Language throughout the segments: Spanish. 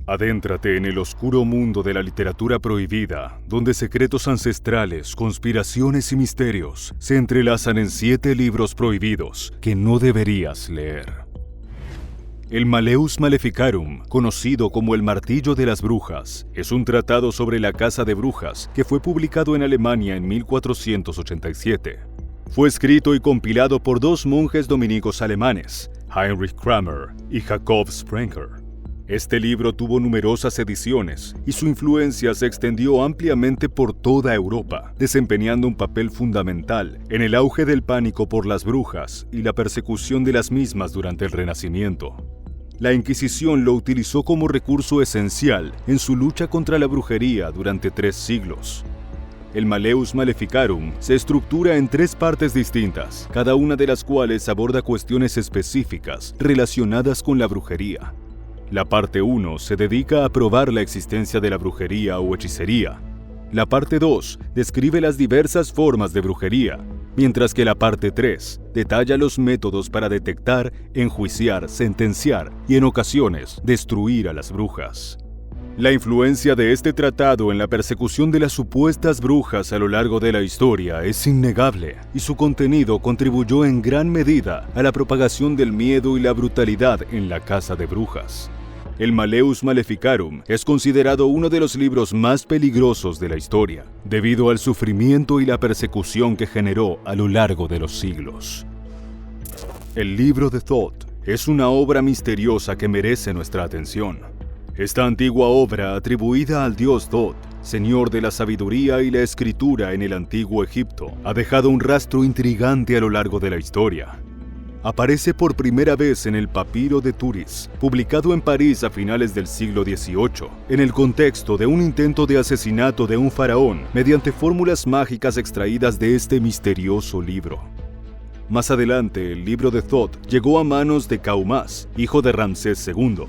Adéntrate en el oscuro mundo de la literatura prohibida, donde secretos ancestrales, conspiraciones y misterios se entrelazan en 7 libros prohibidos que no deberías leer. El Malleus Maleficarum, conocido como el Martillo de las Brujas, es un tratado sobre la caza de brujas que fue publicado en Alemania en 1487. Fue escrito y compilado por 2 monjes dominicos alemanes, Heinrich Kramer y Jakob Sprenger. Este libro tuvo numerosas ediciones y su influencia se extendió ampliamente por toda Europa, desempeñando un papel fundamental en el auge del pánico por las brujas y la persecución de las mismas durante el Renacimiento. La Inquisición lo utilizó como recurso esencial en su lucha contra la brujería durante 3 siglos. El Malleus Maleficarum se estructura en 3 partes distintas, cada una de las cuales aborda cuestiones específicas relacionadas con la brujería. La parte 1 se dedica a probar la existencia de la brujería o hechicería. La parte 2 describe las diversas formas de brujería, mientras que la parte 3 detalla los métodos para detectar, enjuiciar, sentenciar y en ocasiones destruir a las brujas. La influencia de este tratado en la persecución de las supuestas brujas a lo largo de la historia es innegable, y su contenido contribuyó en gran medida a la propagación del miedo y la brutalidad en la caza de brujas. El Malleus Maleficarum es considerado uno de los libros más peligrosos de la historia, debido al sufrimiento y la persecución que generó a lo largo de los siglos. El libro de Thoth es una obra misteriosa que merece nuestra atención. Esta antigua obra, atribuida al dios Thoth, señor de la sabiduría y la escritura en el antiguo Egipto, ha dejado un rastro intrigante a lo largo de la historia. Aparece por primera vez en el Papiro de Turis, publicado en París a finales del siglo XVIII, en el contexto de un intento de asesinato de un faraón mediante fórmulas mágicas extraídas de este misterioso libro. Más adelante, el libro de Thoth llegó a manos de Kaumas, hijo de Ramsés II.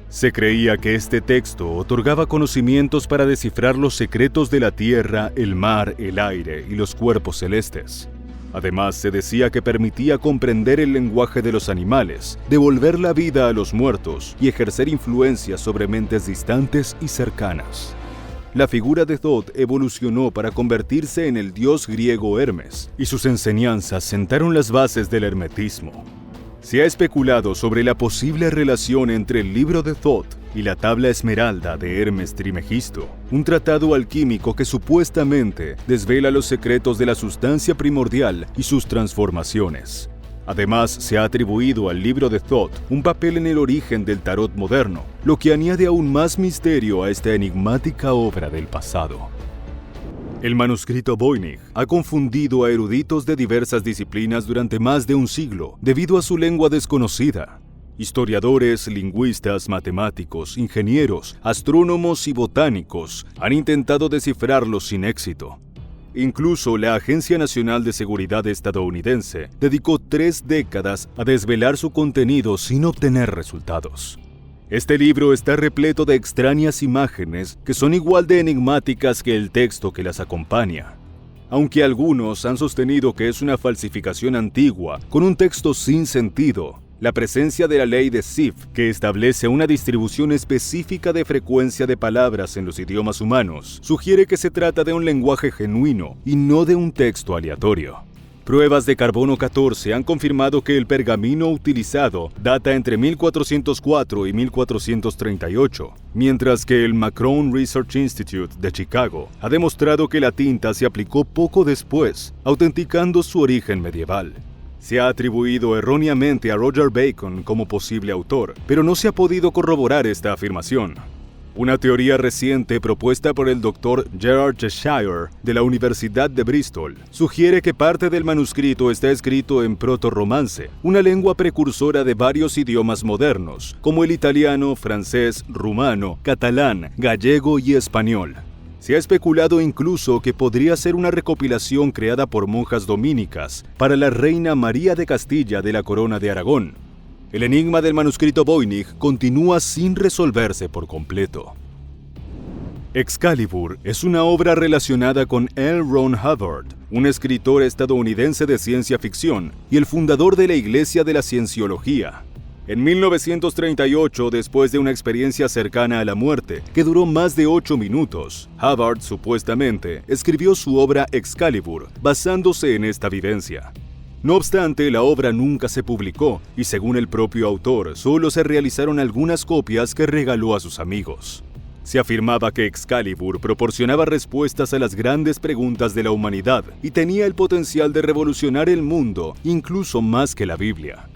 Se creía que este texto otorgaba conocimientos para descifrar los secretos de la tierra, el mar, el aire y los cuerpos celestes. Además, se decía que permitía comprender el lenguaje de los animales, devolver la vida a los muertos y ejercer influencia sobre mentes distantes y cercanas. La figura de Thoth evolucionó para convertirse en el dios griego Hermes, y sus enseñanzas sentaron las bases del hermetismo. Se ha especulado sobre la posible relación entre el libro de Thoth y la tabla esmeralda de Hermes Trimegisto, un tratado alquímico que supuestamente desvela los secretos de la sustancia primordial y sus transformaciones. Además, se ha atribuido al libro de Thoth un papel en el origen del tarot moderno, lo que añade aún más misterio a esta enigmática obra del pasado. El manuscrito Voynich ha confundido a eruditos de diversas disciplinas durante más de un siglo debido a su lengua desconocida. Historiadores, lingüistas, matemáticos, ingenieros, astrónomos y botánicos han intentado descifrarlo sin éxito. Incluso la Agencia Nacional de Seguridad estadounidense dedicó 3 décadas a desvelar su contenido sin obtener resultados. Este libro está repleto de extrañas imágenes que son igual de enigmáticas que el texto que las acompaña. Aunque algunos han sostenido que es una falsificación antigua con un texto sin sentido, la presencia de la ley de Sif, que establece una distribución específica de frecuencia de palabras en los idiomas humanos, sugiere que se trata de un lenguaje genuino y no de un texto aleatorio. Pruebas de carbono 14 han confirmado que el pergamino utilizado data entre 1404 y 1438, mientras que el Macron Research Institute de Chicago ha demostrado que la tinta se aplicó poco después, autenticando su origen medieval. Se ha atribuido erróneamente a Roger Bacon como posible autor, pero no se ha podido corroborar esta afirmación. Una teoría reciente propuesta por el Dr. Gerard Cheshire de la Universidad de Bristol sugiere que parte del manuscrito está escrito en proto-romance, una lengua precursora de varios idiomas modernos, como el italiano, francés, rumano, catalán, gallego y español. Se ha especulado incluso que podría ser una recopilación creada por monjas dominicas para la reina María de Castilla de la Corona de Aragón. El enigma del manuscrito Voynich continúa sin resolverse por completo. Excalibur es una obra relacionada con L. Ron Hubbard, un escritor estadounidense de ciencia ficción y el fundador de la Iglesia de la Cienciología. En 1938, después de una experiencia cercana a la muerte, que duró más de 8 minutos, Hubbard, supuestamente, escribió su obra Excalibur, basándose en esta vivencia. No obstante, la obra nunca se publicó, y según el propio autor, solo se realizaron algunas copias que regaló a sus amigos. Se afirmaba que Excalibur proporcionaba respuestas a las grandes preguntas de la humanidad y tenía el potencial de revolucionar el mundo, incluso más que la Biblia.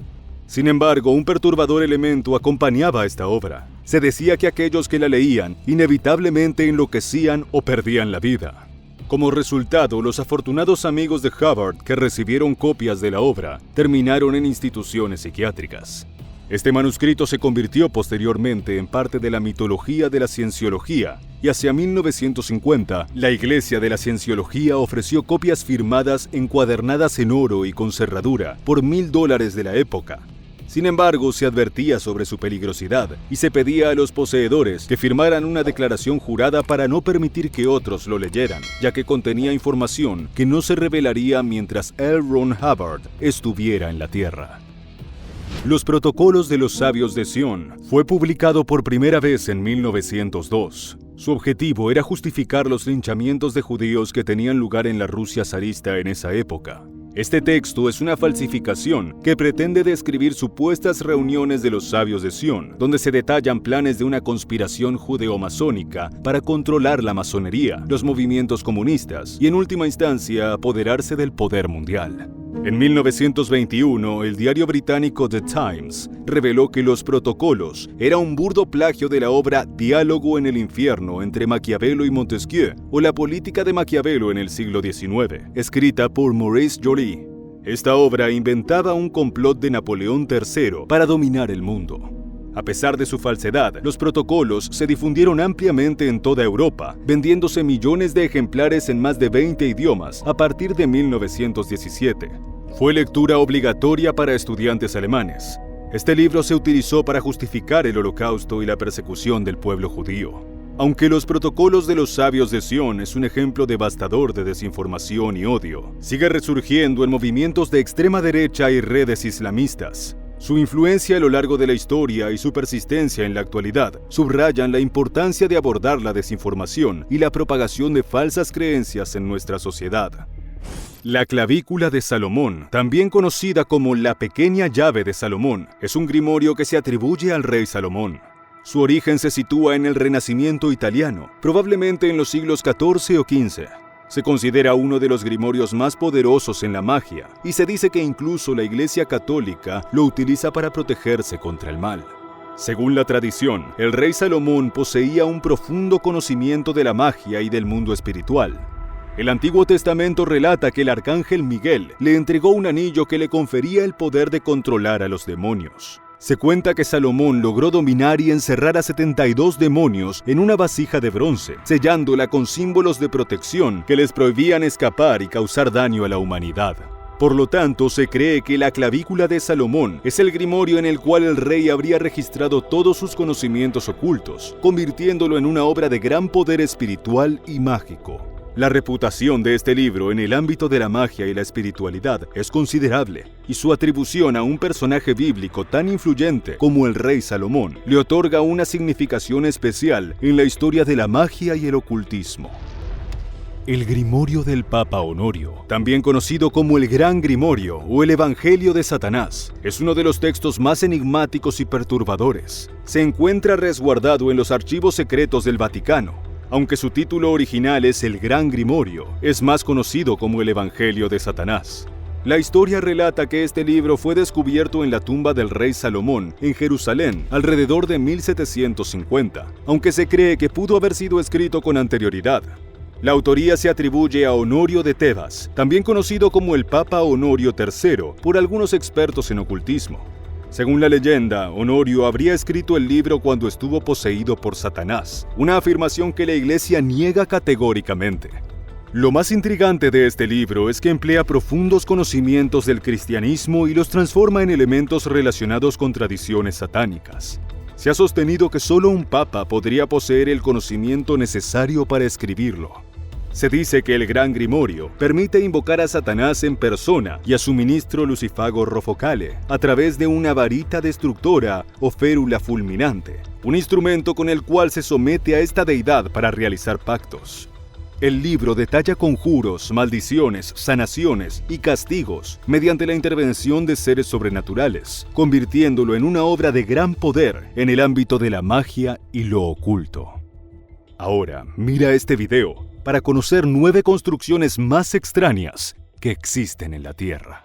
Sin embargo, un perturbador elemento acompañaba a esta obra. Se decía que aquellos que la leían inevitablemente enloquecían o perdían la vida. Como resultado, los afortunados amigos de Hubbard que recibieron copias de la obra terminaron en instituciones psiquiátricas. Este manuscrito se convirtió posteriormente en parte de la mitología de la cienciología, y hacia 1950, la Iglesia de la Cienciología ofreció copias firmadas encuadernadas en oro y con cerradura por $1000 de la época. Sin embargo, se advertía sobre su peligrosidad y se pedía a los poseedores que firmaran una declaración jurada para no permitir que otros lo leyeran, ya que contenía información que no se revelaría mientras L. Ron Hubbard estuviera en la Tierra. Los Protocolos de los Sabios de Sion fue publicado por primera vez en 1902. Su objetivo era justificar los linchamientos de judíos que tenían lugar en la Rusia zarista en esa época. Este texto es una falsificación que pretende describir supuestas reuniones de los sabios de Sion, donde se detallan planes de una conspiración judeo-masónica para controlar la masonería, los movimientos comunistas y, en última instancia, apoderarse del poder mundial. En 1921, el diario británico The Times reveló que Los Protocolos era un burdo plagio de la obra Diálogo en el infierno entre Maquiavelo y Montesquieu, o La política de Maquiavelo en el siglo XIX, escrita por Maurice Joly. Esta obra inventaba un complot de Napoleón III para dominar el mundo. A pesar de su falsedad, los protocolos se difundieron ampliamente en toda Europa, vendiéndose millones de ejemplares en más de 20 idiomas a partir de 1917. Fue lectura obligatoria para estudiantes alemanes. Este libro se utilizó para justificar el Holocausto y la persecución del pueblo judío. Aunque Los Protocolos de los Sabios de Sion es un ejemplo devastador de desinformación y odio, sigue resurgiendo en movimientos de extrema derecha y redes islamistas. Su influencia a lo largo de la historia y su persistencia en la actualidad subrayan la importancia de abordar la desinformación y la propagación de falsas creencias en nuestra sociedad. La clavícula de Salomón, también conocida como la pequeña llave de Salomón, es un grimorio que se atribuye al rey Salomón. Su origen se sitúa en el Renacimiento italiano, probablemente en los siglos XIV o XV. Se considera uno de los grimorios más poderosos en la magia, y se dice que incluso la Iglesia Católica lo utiliza para protegerse contra el mal. Según la tradición, el rey Salomón poseía un profundo conocimiento de la magia y del mundo espiritual. El Antiguo Testamento relata que el arcángel Miguel le entregó un anillo que le confería el poder de controlar a los demonios. Se cuenta que Salomón logró dominar y encerrar a 72 demonios en una vasija de bronce, sellándola con símbolos de protección que les prohibían escapar y causar daño a la humanidad. Por lo tanto, se cree que la clavícula de Salomón es el grimorio en el cual el rey habría registrado todos sus conocimientos ocultos, convirtiéndolo en una obra de gran poder espiritual y mágico. La reputación de este libro en el ámbito de la magia y la espiritualidad es considerable, y su atribución a un personaje bíblico tan influyente como el rey Salomón le otorga una significación especial en la historia de la magia y el ocultismo. El Grimorio del Papa Honorio, también conocido como el Gran Grimorio o el Evangelio de Satanás, es uno de los textos más enigmáticos y perturbadores. Se encuentra resguardado en los archivos secretos del Vaticano. Aunque su título original es el Gran Grimorio, es más conocido como el Evangelio de Satanás. La historia relata que este libro fue descubierto en la tumba del rey Salomón, en Jerusalén, alrededor de 1750, aunque se cree que pudo haber sido escrito con anterioridad. La autoría se atribuye a Honorio de Tebas, también conocido como el Papa Honorio III por algunos expertos en ocultismo. Según la leyenda, Honorio habría escrito el libro cuando estuvo poseído por Satanás, una afirmación que la Iglesia niega categóricamente. Lo más intrigante de este libro es que emplea profundos conocimientos del cristianismo y los transforma en elementos relacionados con tradiciones satánicas. Se ha sostenido que solo un papa podría poseer el conocimiento necesario para escribirlo. Se dice que el Gran Grimorio permite invocar a Satanás en persona y a su ministro Lucifago Rofocale a través de una varita destructora o férula fulminante, un instrumento con el cual se somete a esta deidad para realizar pactos. El libro detalla conjuros, maldiciones, sanaciones y castigos mediante la intervención de seres sobrenaturales, convirtiéndolo en una obra de gran poder en el ámbito de la magia y lo oculto. Ahora, mira este video para conocer 9 construcciones más extrañas que existen en la Tierra.